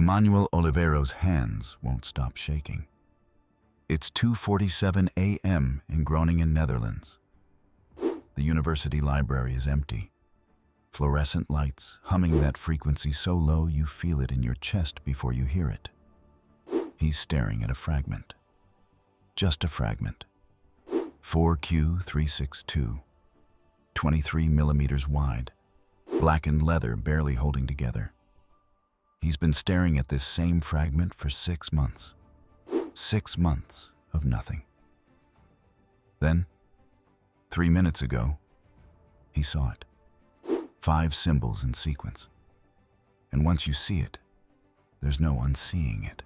Emmanuel Oliveira's hands won't stop shaking. It's 2:47 a.m. in Groningen, Netherlands. The university library is empty. Fluorescent lights humming that frequency so low you feel it in your chest before you hear it. He's staring at a fragment. Just a fragment. 4Q362. 23 millimeters wide. Blackened leather barely holding together. He's been staring at this same fragment for 6 months. 6 months of nothing. Then, 3 minutes ago, he saw it. 5 symbols in sequence. And once you see it, there's no unseeing it.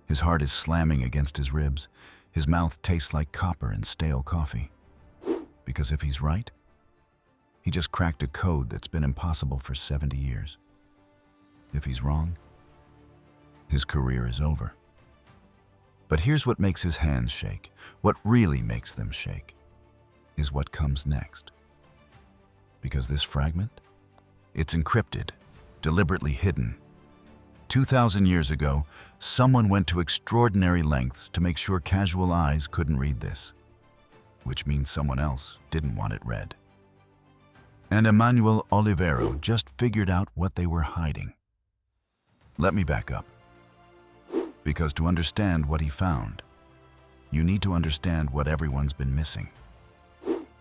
His heart is slamming against his ribs. His mouth tastes like copper and stale coffee. Because if he's right, he just cracked a code that's been impossible for 70 years. If he's wrong, his career is over. But here's what makes his hands shake. What really makes them shake is what comes next. Because this fragment, it's encrypted, deliberately hidden. 2,000 years ago, someone went to extraordinary lengths to make sure casual eyes couldn't read this, which means someone else didn't want it read. And Emmanuel Oliveira just figured out what they were hiding. Let me back up. Because to understand what he found, you need to understand what everyone's been missing.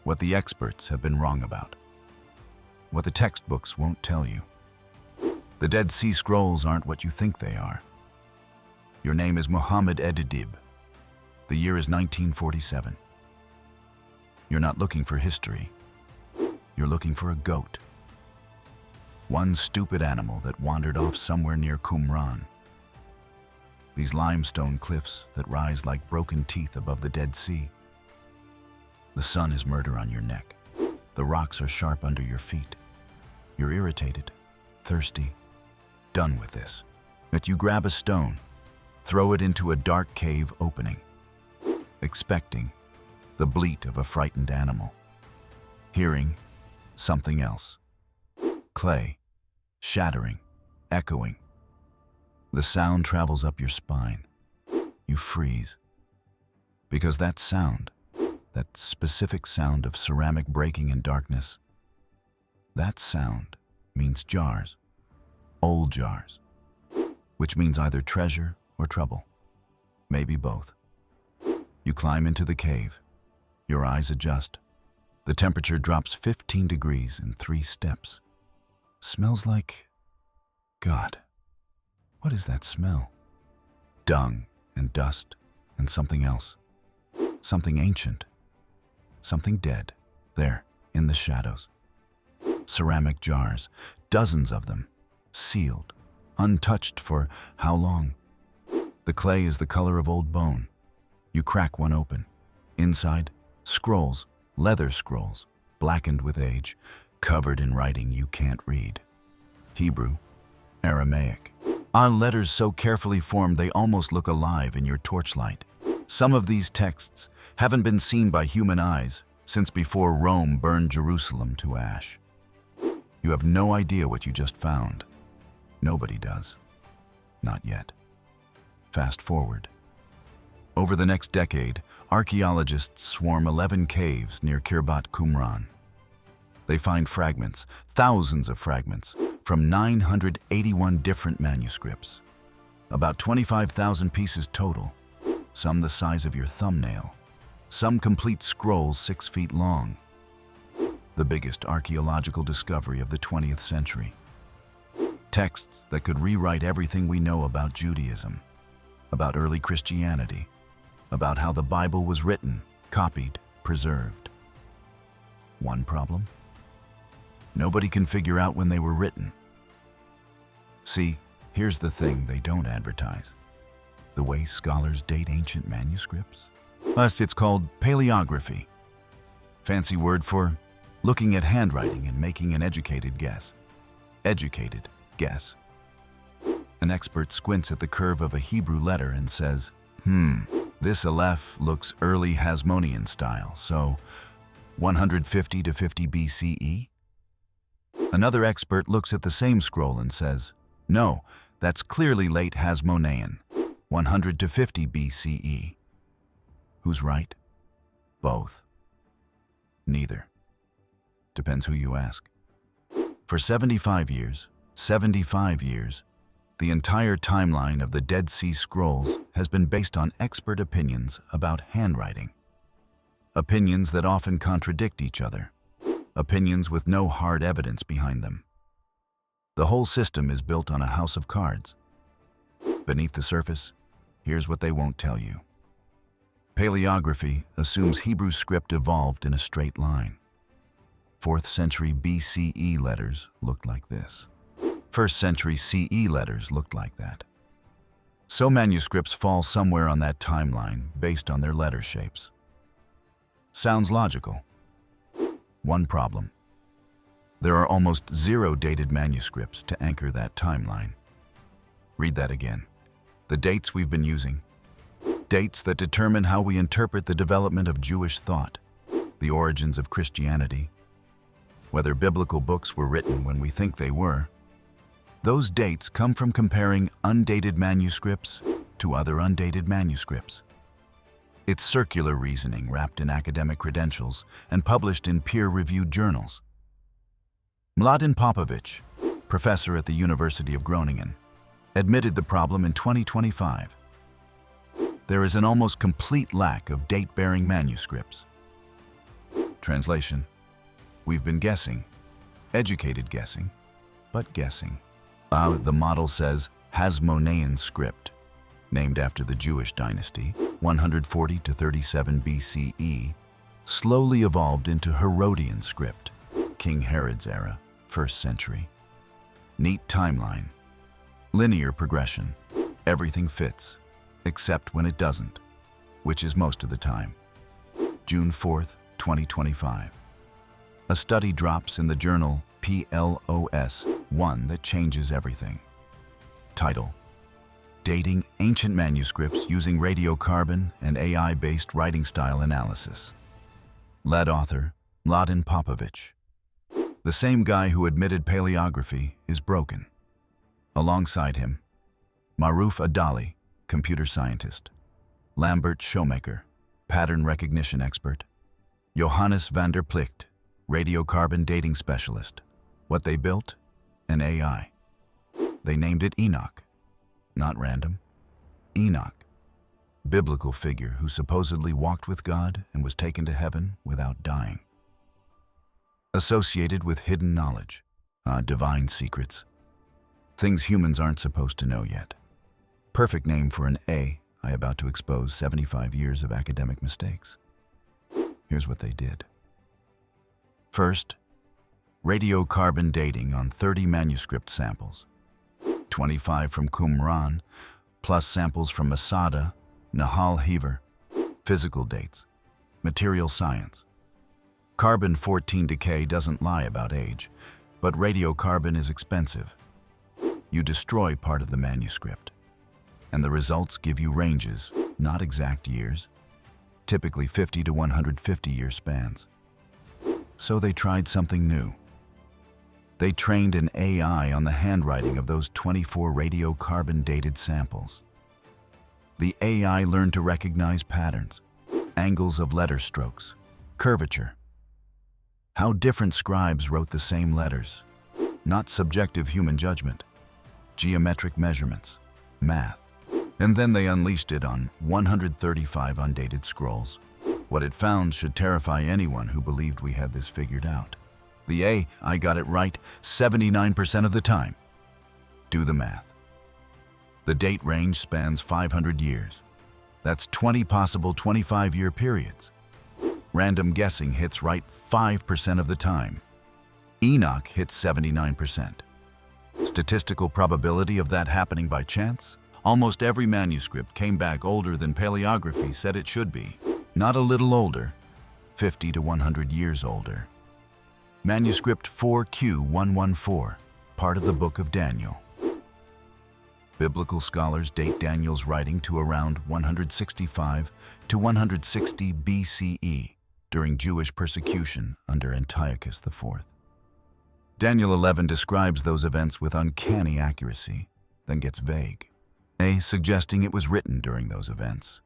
What the experts have been wrong about. What the textbooks won't tell you. The Dead Sea Scrolls aren't what you think they are. Your name is Muhammad Edidib. The year is 1947. You're not looking for history. You're looking for a goat. One stupid animal that wandered off somewhere near Qumran. These limestone cliffs that rise like broken teeth above the Dead Sea. The sun is murder on your neck. The rocks are sharp under your feet. You're irritated, thirsty, done with this. But you grab a stone, throw it into a dark cave opening, expecting the bleat of a frightened animal, hearing something else. Clay, shattering, echoing. The sound travels up your spine. You freeze. Because that sound, that specific sound of ceramic breaking in darkness, that sound means jars, old jars, which means either treasure or trouble, maybe both. You climb into the cave. Your eyes adjust. The temperature drops 15 degrees in 3 steps. Smells like... God, what is that smell? Dung and dust and something else. Something ancient. Something dead, there, in the shadows. Ceramic jars, dozens of them, sealed, untouched for how long? The clay is the color of old bone. You crack one open. Inside, scrolls, leather scrolls, blackened with age, covered in writing you can't read. Hebrew, Aramaic. On letters so carefully formed they almost look alive in your torchlight. Some of these texts haven't been seen by human eyes since before Rome burned Jerusalem to ash. You have no idea what you just found. Nobody does. Not yet. Fast forward. Over the next decade, archaeologists swarm 11 caves near Kirbat Qumran. They find fragments, thousands of fragments, from 981 different manuscripts. About 25,000 pieces total, some the size of your thumbnail, some complete scrolls 6 feet long. The biggest archaeological discovery of the 20th century. Texts that could rewrite everything we know about Judaism, about early Christianity, about how the Bible was written, copied, preserved. One problem? Nobody can figure out when they were written. See, here's the thing they don't advertise. The way scholars date ancient manuscripts? Plus, it's called paleography. Fancy word for looking at handwriting and making an educated guess. Educated guess. An expert squints at the curve of a Hebrew letter and says, this aleph looks early Hasmonean style, so 150 to 50 BCE? Another expert looks at the same scroll and says, no, That's clearly late Hasmonean, 100 to 50 BCE. Who's right? Both. Neither. Depends who you ask. For 75 years, the entire timeline of the Dead Sea Scrolls has been based on expert opinions about handwriting. Opinions that often contradict each other. Opinions with no hard evidence behind them. The whole system is built on a house of cards. Beneath the surface, here's what they won't tell you. Paleography assumes Hebrew script evolved in a straight line. 4th century BCE letters looked like this. 1st century CE letters looked like that. So manuscripts fall somewhere on that timeline based on their letter shapes. Sounds logical. One problem. There are almost 0 dated manuscripts to anchor that timeline. Read that again. The dates we've been using. Dates that determine how we interpret the development of Jewish thought, the origins of Christianity, whether biblical books were written when we think they were. Those dates come from comparing undated manuscripts to other undated manuscripts. It's circular reasoning wrapped in academic credentials and published in peer-reviewed journals. Mladen Popovic, professor at the University of Groningen, admitted the problem in 2025. There is an almost complete lack of date-bearing manuscripts. Translation: we've been guessing, educated guessing, but guessing. The model says Hasmonean script, named after the Jewish dynasty, 140 to 37 BCE, slowly evolved into Herodian script, King Herod's era, 1st century. Neat timeline, linear progression, everything fits, except when it doesn't, which is most of the time. June 4th, 2025. A study drops in the journal PLOS, one that changes everything. Title: Dating Ancient Manuscripts Using Radiocarbon and AI-Based Writing Style Analysis. Lead author, Mladen Popovic. The same guy who admitted paleography is broken. Alongside him, Maruf Adali, computer scientist. Lambert Shoemaker, pattern recognition expert. Johannes van der Plicht, radiocarbon dating specialist. What they built? An AI. They named it Enoch. Not random. Enoch, biblical figure who supposedly walked with God and was taken to heaven without dying. Associated with hidden knowledge, divine secrets, things humans aren't supposed to know yet. Perfect name for an I about to expose 75 years of academic mistakes. Here's what they did. First, radiocarbon dating on 30 manuscript samples, 25 from Qumran, plus samples from Masada, Nahal Hever, physical dates, material science. Carbon-14 decay doesn't lie about age, but radiocarbon is expensive. You destroy part of the manuscript, and the results give you ranges, not exact years, typically 50 to 150 year spans. So they tried something new. They trained an AI on the handwriting of those 24 radiocarbon-dated samples. The AI learned to recognize patterns, angles of letter strokes, curvature, how different scribes wrote the same letters, not subjective human judgment, geometric measurements, math. And then they unleashed it on 135 undated scrolls. What it found should terrify anyone who believed we had this figured out. The AI got it right 79% of the time. Do the math. The date range spans 500 years. That's 20 possible 25-year periods. Random guessing hits right 5% of the time. Enoch hits 79%. Statistical probability of that happening by chance? Almost every manuscript came back older than paleography said it should be. Not a little older, 50 to 100 years older. Manuscript 4Q114, part of the Book of Daniel. Biblical scholars date Daniel's writing to around 165 to 160 BCE during Jewish persecution under Antiochus IV. Daniel 11 describes those events with uncanny accuracy. then gets vague, suggesting it was written during those events.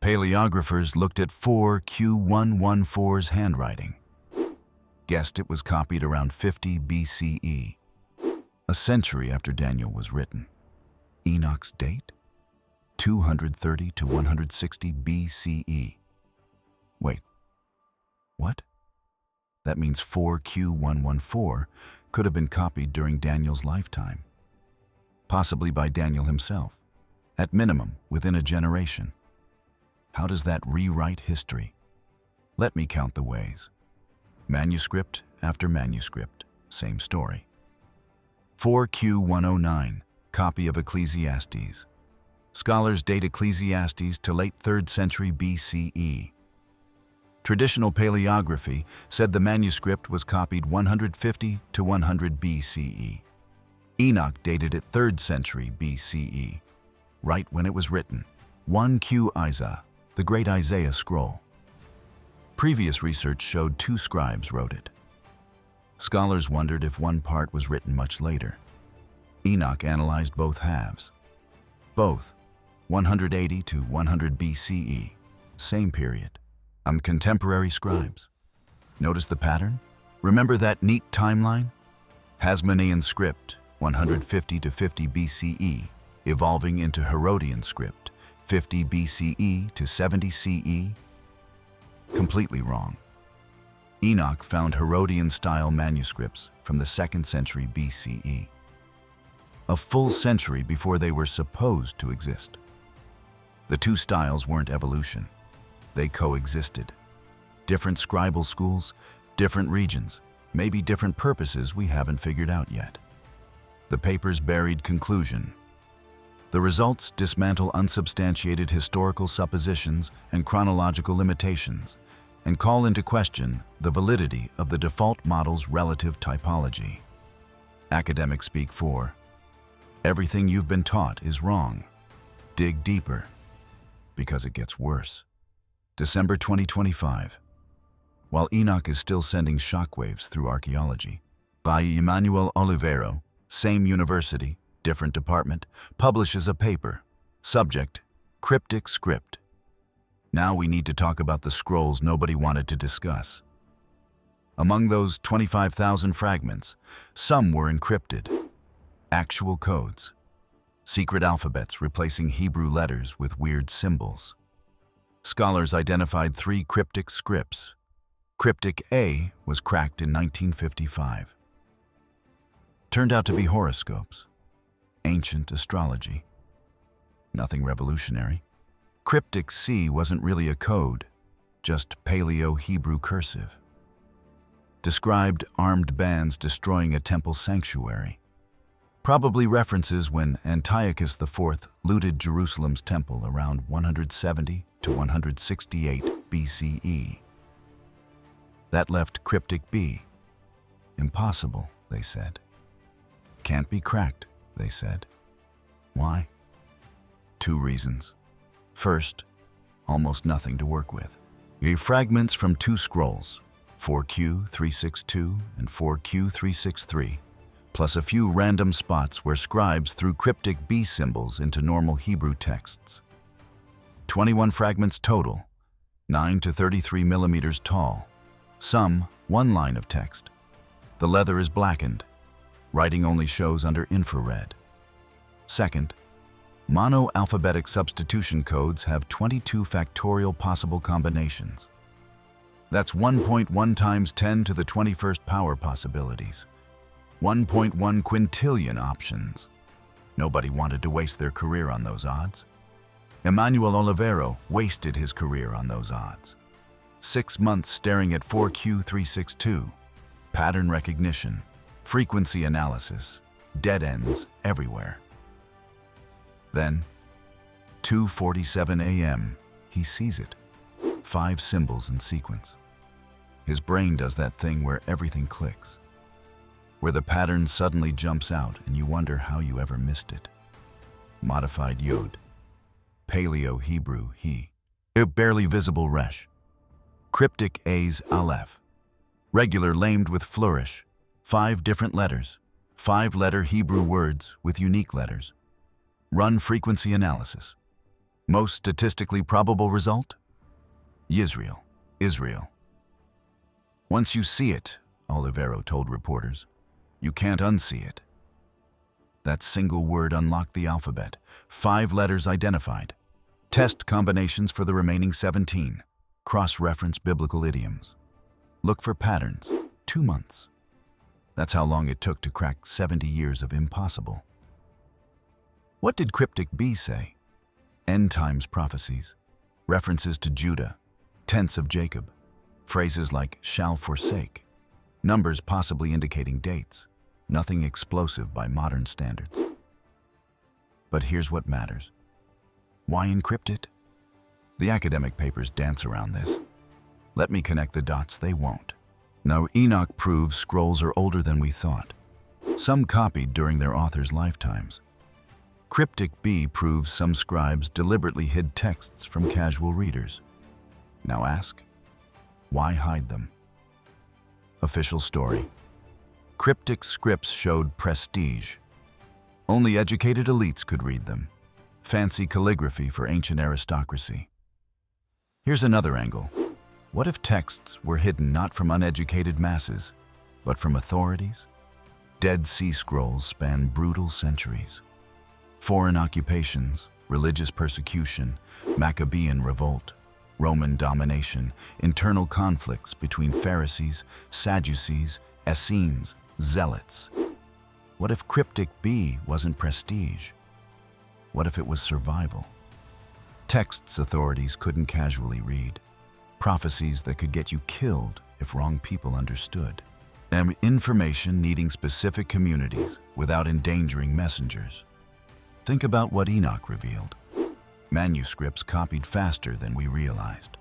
Paleographers looked at 4Q114's handwriting, guessed it was copied around 50 BCE, a century after Daniel was written. Enoch's date? 230 to 160 BCE. Wait, what? That means 4Q114 could have been copied during Daniel's lifetime, possibly by Daniel himself, at minimum within a generation. How does that rewrite history? Let me count the ways. Manuscript after manuscript, same story. 4Q109, copy of Ecclesiastes. Scholars date Ecclesiastes to late 3rd century BCE. Traditional paleography said the manuscript was copied 150 to 100 BCE. Enoch dated it 3rd century BCE, right when it was written. 1Q Isaiah, the Great Isaiah Scroll. Previous research showed 2 scribes wrote it. Scholars wondered if one part was written much later. Enoch analyzed both halves. Both, 180 to 100 BCE, same period. Contemporary scribes. Notice the pattern? Remember that neat timeline? Hasmonean script, 150 to 50 BCE, evolving into Herodian script, 50 BCE to 70 CE? Completely wrong. Enoch found Herodian-style manuscripts from the 2nd century BCE, a full century before they were supposed to exist. The 2 styles weren't evolution. They coexisted. Different scribal schools, different regions, maybe different purposes we haven't figured out yet. The paper's buried conclusion. The results dismantle unsubstantiated historical suppositions and chronological limitations, and call into question the validity of the default model's relative typology. Academics speak for, everything you've been taught is wrong. Dig deeper, because it gets worse. December 2025. While Enoch is still sending shockwaves through archaeology, by Emmanuel Olivero, same university, different department, publishes a paper. Subject, Cryptic Script. Now we need to talk about the scrolls nobody wanted to discuss. Among those 25,000 fragments, some were encrypted. Actual codes. Secret alphabets replacing Hebrew letters with weird symbols. Scholars identified 3 cryptic scripts. Cryptic A was cracked in 1955. Turned out to be horoscopes. Ancient astrology. Nothing revolutionary. Cryptic C wasn't really a code, just Paleo-Hebrew cursive. Described armed bands destroying a temple sanctuary. Probably references when Antiochus IV looted Jerusalem's temple around 170 to 168 BCE. That left Cryptic B. Impossible, they said. Can't be cracked, they said. Why? 2 reasons. First, almost nothing to work with. Fragments from 2 scrolls, 4Q362 and 4Q363, plus a few random spots where scribes threw cryptic B symbols into normal Hebrew texts. 21 fragments total, 9 to 33 millimeters tall. Some, 1 line of text. The leather is blackened. Writing only shows under infrared. Second, monoalphabetic substitution codes have 22 factorial possible combinations. That's 1.1 times 10 to the 21st power possibilities. 1.1 quintillion options. Nobody wanted to waste their career on those odds. Emmanuel Olivero wasted his career on those odds. 6 months staring at 4Q362, pattern recognition, frequency analysis, dead ends everywhere. Then, 2:47 a.m., he sees it. 5 symbols in sequence. His brain does that thing where everything clicks, where the pattern suddenly jumps out and you wonder how you ever missed it. Modified Yod. Paleo-Hebrew He. A barely visible Resh. Cryptic A's Aleph. Regular lamed with flourish. 5 different letters. 5-letter Hebrew words with unique letters. Run frequency analysis. Most statistically probable result? Yisrael, Israel. Once you see it, Olivero told reporters, you can't unsee it. That single word unlocked the alphabet. 5 letters identified. Test combinations for the remaining 17. Cross-reference biblical idioms. Look for patterns. 2 months. That's how long it took to crack 70 years of impossible. What did Cryptic B say? End times prophecies, references to Judah, tents of Jacob, phrases like shall forsake, numbers possibly indicating dates, nothing explosive by modern standards. But here's what matters. Why encrypt it? The academic papers dance around this. Let me connect the dots, they won't. Now, Enoch proves scrolls are older than we thought. Some copied during their authors' lifetimes. Cryptic B proves some scribes deliberately hid texts from casual readers. Now ask, why hide them? Official story. Cryptic scripts showed prestige. Only educated elites could read them. Fancy calligraphy for ancient aristocracy. Here's another angle. What if texts were hidden not from uneducated masses, but from authorities? Dead Sea Scrolls span brutal centuries. Foreign occupations, religious persecution, Maccabean revolt, Roman domination, internal conflicts between Pharisees, Sadducees, Essenes, Zealots. What if Cryptic B wasn't prestige? What if it was survival? Texts authorities couldn't casually read. Prophecies that could get you killed if wrong people understood. And information needing specific communities without endangering messengers. Think about what Enoch revealed. Manuscripts copied faster than we realized.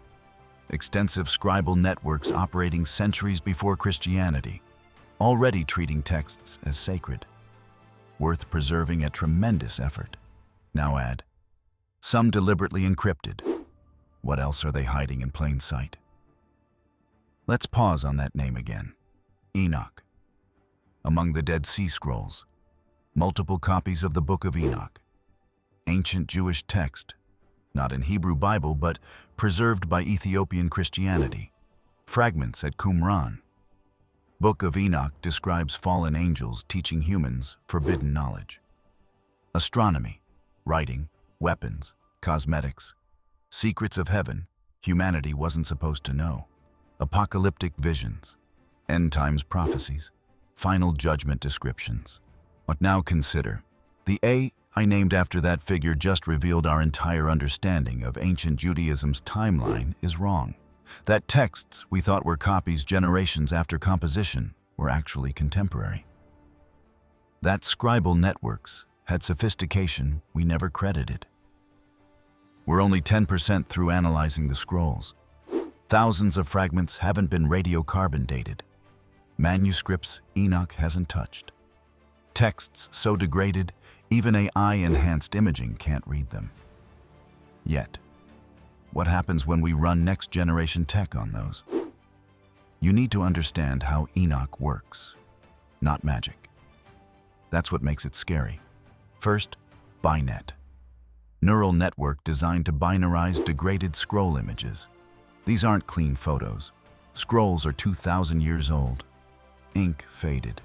Extensive scribal networks operating centuries before Christianity, already treating texts as sacred. Worth preserving at tremendous effort. Now add, some deliberately encrypted. What else are they hiding in plain sight? Let's pause on that name again. Enoch. Among the Dead Sea Scrolls, multiple copies of the Book of Enoch. Ancient Jewish text, not in Hebrew Bible, but preserved by Ethiopian Christianity. Fragments at Qumran. Book of Enoch describes fallen angels teaching humans forbidden knowledge. Astronomy, writing, weapons, cosmetics, secrets of heaven humanity wasn't supposed to know. Apocalyptic visions, end times prophecies, final judgment descriptions. But now consider, the A I named after that figure just revealed our entire understanding of ancient Judaism's timeline is wrong. That texts we thought were copies generations after composition were actually contemporary. That scribal networks had sophistication we never credited. We're only 10% through analyzing the scrolls. Thousands of fragments haven't been radiocarbon dated. Manuscripts Enoch hasn't touched. Texts so degraded, even AI-enhanced imaging can't read them. Yet, what happens when we run next-generation tech on those? You need to understand how Enoch works, not magic. That's what makes it scary. First, Binet. Neural network designed to binarize degraded scroll images. These aren't clean photos. Scrolls are 2,000 years old. Ink faded.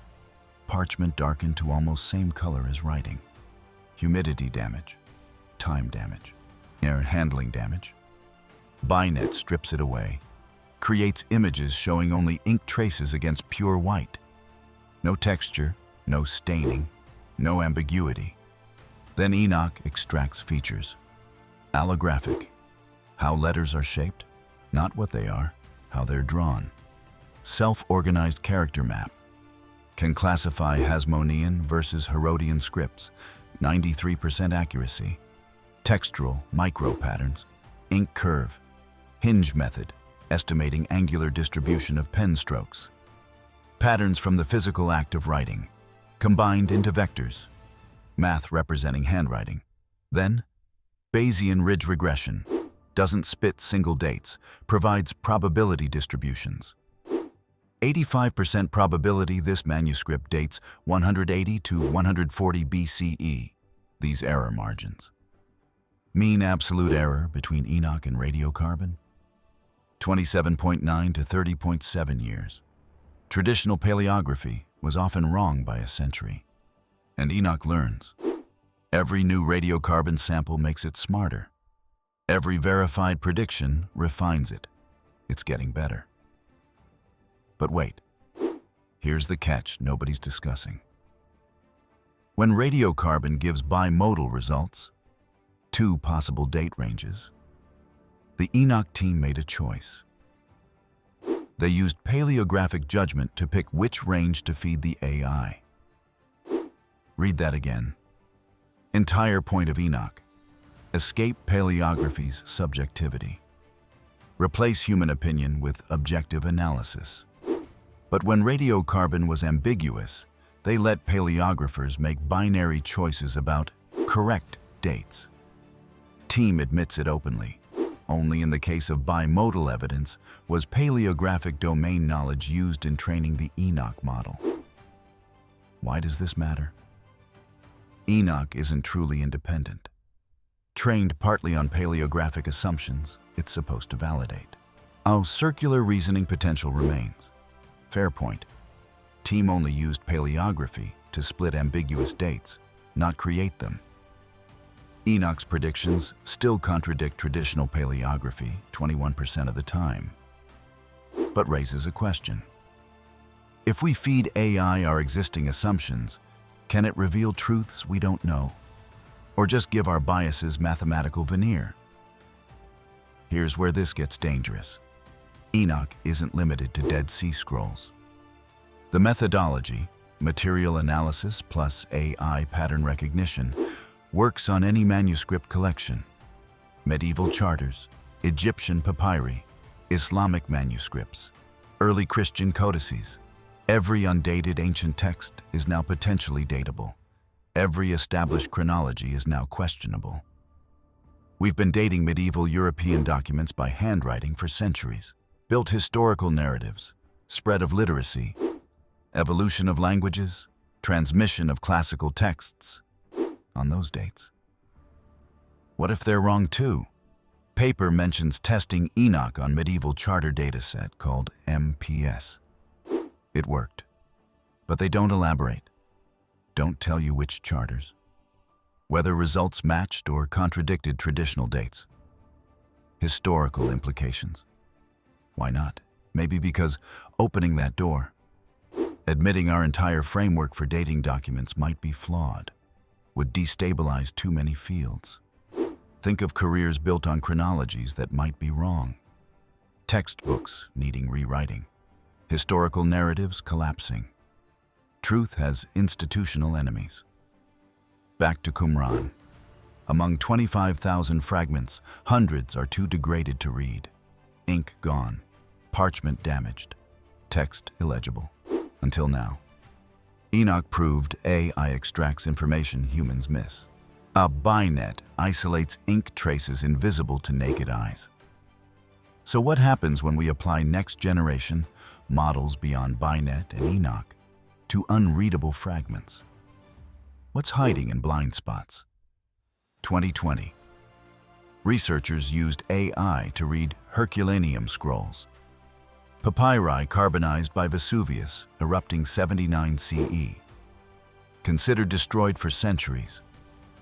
Parchment darkened to almost same color as writing. Humidity damage. Time damage. Air handling damage. Binet strips it away. Creates images showing only ink traces against pure white. No texture, no staining, no ambiguity. Then Enoch extracts features. Allographic. How letters are shaped, not what they are, how they're drawn. Self-organized character map. Can classify Hasmonean versus Herodian scripts, 93% accuracy. Textural micro patterns. Ink curve. Hinge method, estimating angular distribution of pen strokes. Patterns from the physical act of writing, combined into vectors. Math representing handwriting. Then, Bayesian ridge regression. Doesn't spit single dates, provides probability distributions. 85% probability this manuscript dates 180 to 140 BCE, these error margins. Mean absolute error between Enoch and radiocarbon? 27.9 to 30.7 years. Traditional paleography was often wrong by a century. And Enoch learns. Every new radiocarbon sample makes it smarter. Every verified prediction refines it. It's getting better. But wait, here's the catch nobody's discussing. When radiocarbon gives bimodal results, 2 possible date ranges, the Enoch team made a choice. They used paleographic judgment to pick which range to feed the AI. Read that again. Entire point of Enoch: escape paleography's subjectivity. Replace human opinion with objective analysis. But when radiocarbon was ambiguous, they let paleographers make binary choices about correct dates. Team admits it openly. Only in the case of bimodal evidence was paleographic domain knowledge used in training the Enoch model. Why does this matter? Enoch isn't truly independent. Trained partly on paleographic assumptions, it's supposed to validate. Our circular reasoning potential remains. Fair point. Team only used paleography to split ambiguous dates, not create them. Enoch's predictions still contradict traditional paleography 21% of the time, but raises a question. If we feed AI our existing assumptions, can it reveal truths we don't know, or just give our biases mathematical veneer? Here's where this gets dangerous. Enoch isn't limited to Dead Sea Scrolls. The methodology, material analysis plus AI pattern recognition, works on any manuscript collection. Medieval charters, Egyptian papyri, Islamic manuscripts, early Christian codices. Every undated ancient text is now potentially datable. Every established chronology is now questionable. We've been dating medieval European documents by handwriting for centuries, built historical narratives, spread of literacy, evolution of languages, transmission of classical texts on those dates. What if they're wrong too? Paper mentions testing Enoch on medieval charter dataset called MPS. It worked, but they don't elaborate. Don't tell you which charters, whether results matched or contradicted traditional dates. Historical implications. Why not? Maybe because opening that door, admitting our entire framework for dating documents might be flawed, would destabilize too many fields. Think of careers built on chronologies that might be wrong. Textbooks needing rewriting. Historical narratives collapsing. Truth has institutional enemies. Back to Qumran. Among 25,000 fragments, hundreds are too degraded to read. Ink gone, parchment damaged, text illegible. Until now. Enoch proved AI extracts information humans miss. A binet isolates ink traces invisible to naked eyes. So what happens when we apply next-generation models beyond binet and Enoch to unreadable fragments? What's hiding in blind spots? 2020. Researchers used AI to read Herculaneum scrolls. Papyri carbonized by Vesuvius, erupting 79 CE. Considered destroyed for centuries,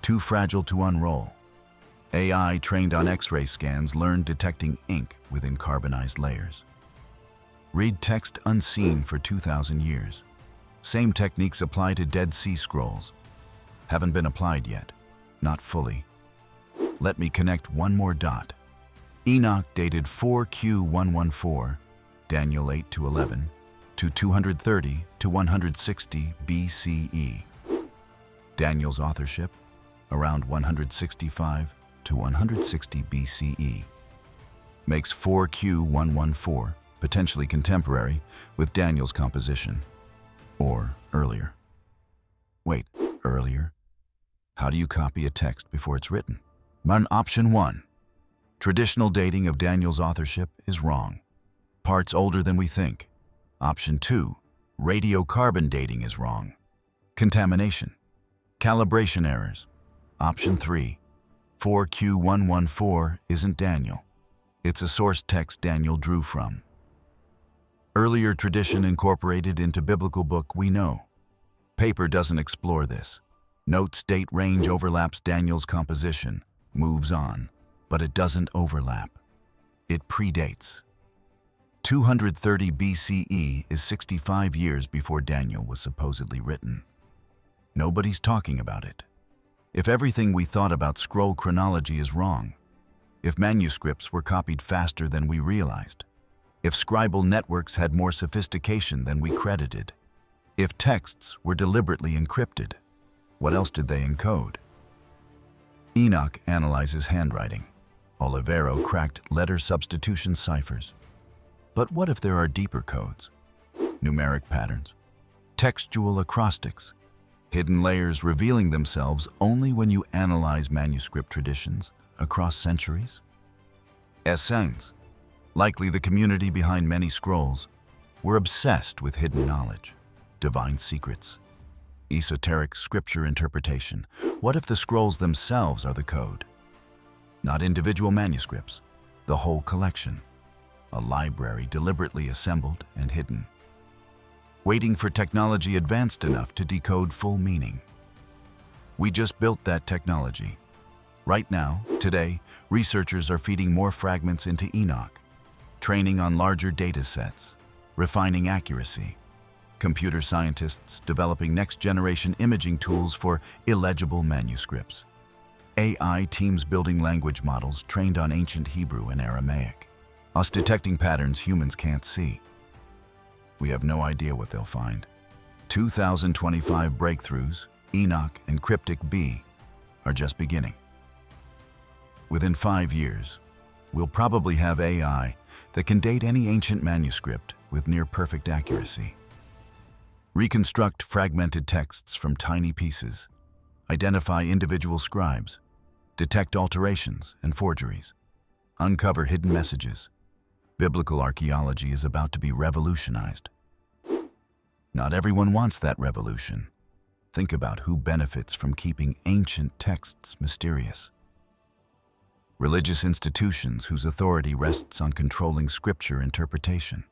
too fragile to unroll. AI trained on X-ray scans learned detecting ink within carbonized layers. Read text unseen for 2,000 years. Same techniques apply to Dead Sea Scrolls. Haven't been applied yet, not fully. Let me connect one more dot. Enoch dated 4Q114, Daniel 8 to 11, to 230 to 160 BCE. Daniel's authorship, around 165 to 160 BCE. Makes 4Q114 potentially contemporary with Daniel's composition, or earlier. Wait, earlier? How do you copy a text before it's written? Option 1. Traditional dating of Daniel's authorship is wrong. Parts older than we think. Option 2, radiocarbon dating is wrong. Contamination. Calibration errors. Option 3, 4Q114 isn't Daniel. It's a source text Daniel drew from. Earlier tradition incorporated into biblical book we know. Paper doesn't explore this. Notes date range overlaps Daniel's composition, moves on, but it doesn't overlap. It predates. 230 BCE is 65 years before Daniel was supposedly written. Nobody's talking about it. If everything we thought about scroll chronology is wrong, if manuscripts were copied faster than we realized, if scribal networks had more sophistication than we credited, if texts were deliberately encrypted, what else did they encode? Enoch analyzes handwriting. Olivero cracked letter substitution ciphers. But what if there are deeper codes? Numeric patterns, textual acrostics, hidden layers revealing themselves only when you analyze manuscript traditions across centuries? Essenes, likely the community behind many scrolls, were obsessed with hidden knowledge, divine secrets, esoteric scripture interpretation. What if the scrolls themselves are the code? Not individual manuscripts, the whole collection, a library deliberately assembled and hidden, waiting for technology advanced enough to decode full meaning. We just built that technology. Right now, today, researchers are feeding more fragments into Enoch, training on larger data sets, refining accuracy. Computer scientists developing next-generation imaging tools for illegible manuscripts. AI teams building language models trained on ancient Hebrew and Aramaic, us detecting patterns humans can't see. We have no idea what they'll find. 2025 breakthroughs, Enoch and Cryptic B, are just beginning. Within 5 years, we'll probably have AI that can date any ancient manuscript with near-perfect accuracy. Reconstruct fragmented texts from tiny pieces, identify individual scribes, detect alterations and forgeries, uncover hidden messages. Biblical archaeology is about to be revolutionized. Not everyone wants that revolution. Think about who benefits from keeping ancient texts mysterious. Religious institutions whose authority rests on controlling scripture interpretation.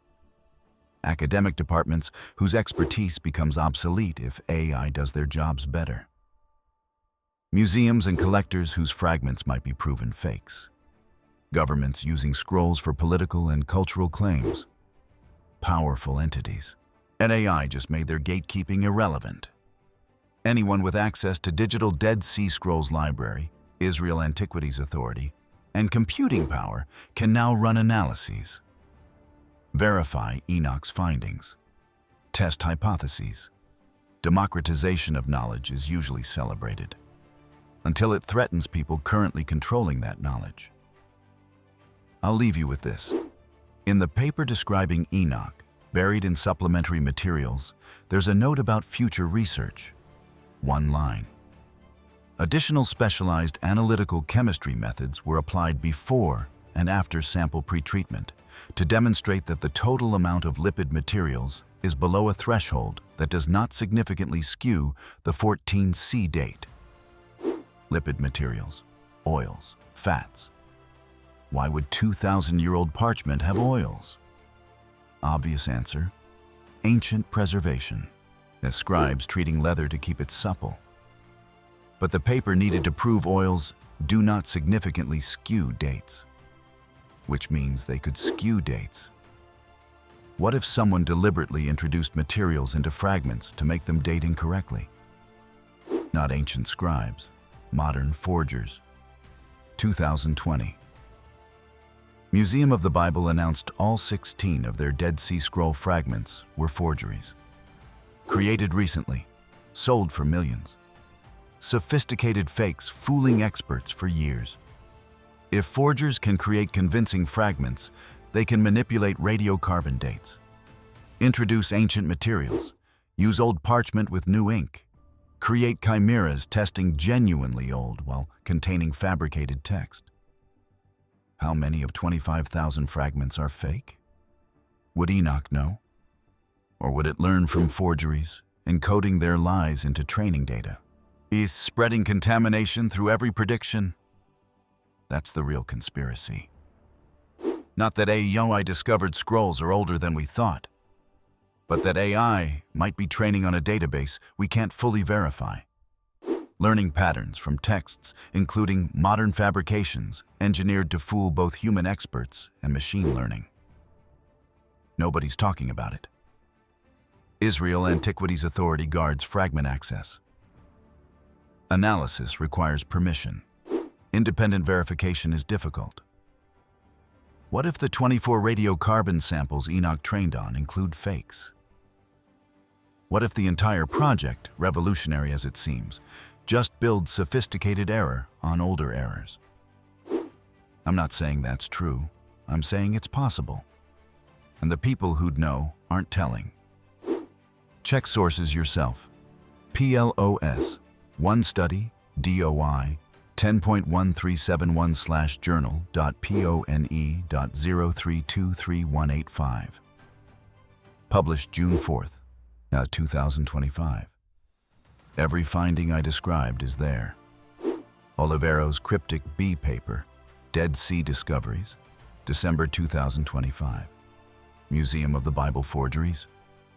Academic departments whose expertise becomes obsolete if AI does their jobs better. Museums and collectors whose fragments might be proven fakes. Governments using scrolls for political and cultural claims. Powerful entities. And AI just made their gatekeeping irrelevant. Anyone with access to digital Dead Sea Scrolls Library, Israel Antiquities Authority, and computing power can now run analyses. Verify Enoch's findings. Test hypotheses. Democratization of knowledge is usually celebrated, until it threatens people currently controlling that knowledge. I'll leave you with this. In the paper describing Enoch, buried in supplementary materials, there's a note about future research. One line. Additional specialized analytical chemistry methods were applied before and after sample pretreatment to demonstrate that the total amount of lipid materials is below a threshold that does not significantly skew the 14C date. Lipid materials, oils, fats. Why would 2,000-year-old parchment have oils? Obvious answer, ancient preservation, as scribes treating leather to keep it supple. But the paper needed to prove oils do not significantly skew dates, which means they could skew dates. What if someone deliberately introduced materials into fragments to make them date incorrectly? Not ancient scribes, modern forgers. 2020. Museum of the Bible announced all 16 of their Dead Sea Scroll fragments were forgeries. Created recently, sold for millions. Sophisticated fakes fooling experts for years. If forgers can create convincing fragments, they can manipulate radiocarbon dates, introduce ancient materials, use old parchment with new ink, create chimeras testing genuinely old while containing fabricated text. How many of 25,000 fragments are fake? Would Enoch know? Or would it learn from forgeries, encoding their lies into training data? Is spreading contamination through every prediction? That's the real conspiracy. Not that AI discovered scrolls are older than we thought, but that AI might be training on a database we can't fully verify. Learning patterns from texts, including modern fabrications, engineered to fool both human experts and machine learning. Nobody's talking about it. Israel Antiquities Authority guards fragment access. Analysis requires permission. Independent verification is difficult. What if the 24 radiocarbon samples Enoch trained on include fakes? What if the entire project, revolutionary as it seems, just builds sophisticated error on older errors? I'm not saying that's true. I'm saying it's possible. And the people who'd know aren't telling. Check sources yourself. PLOS, One Study, DOI, 10.1371/journal.pone.0323185. Published June 4th, 2025. Every finding I described is there. Olivero's cryptic B paper, Dead Sea Discoveries, December 2025. Museum of the Bible Forgeries,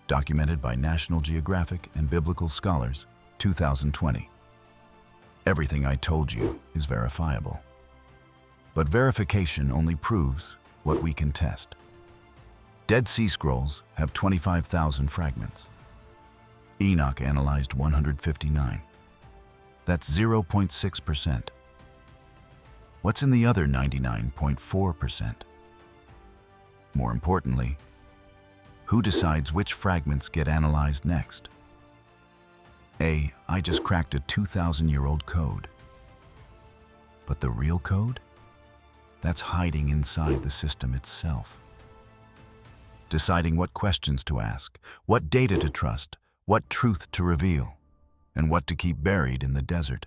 documented by National Geographic and Biblical Scholars, 2020. Everything I told you is verifiable. But verification only proves what we can test. Dead Sea Scrolls have 25,000 fragments. Enoch analyzed 159. That's 0.6%. What's in the other 99.4%? More importantly, who decides which fragments get analyzed next? I just cracked a 2,000-year-old code. But the real code? That's hiding inside the system itself. Deciding what questions to ask, what data to trust, what truth to reveal, and what to keep buried in the desert.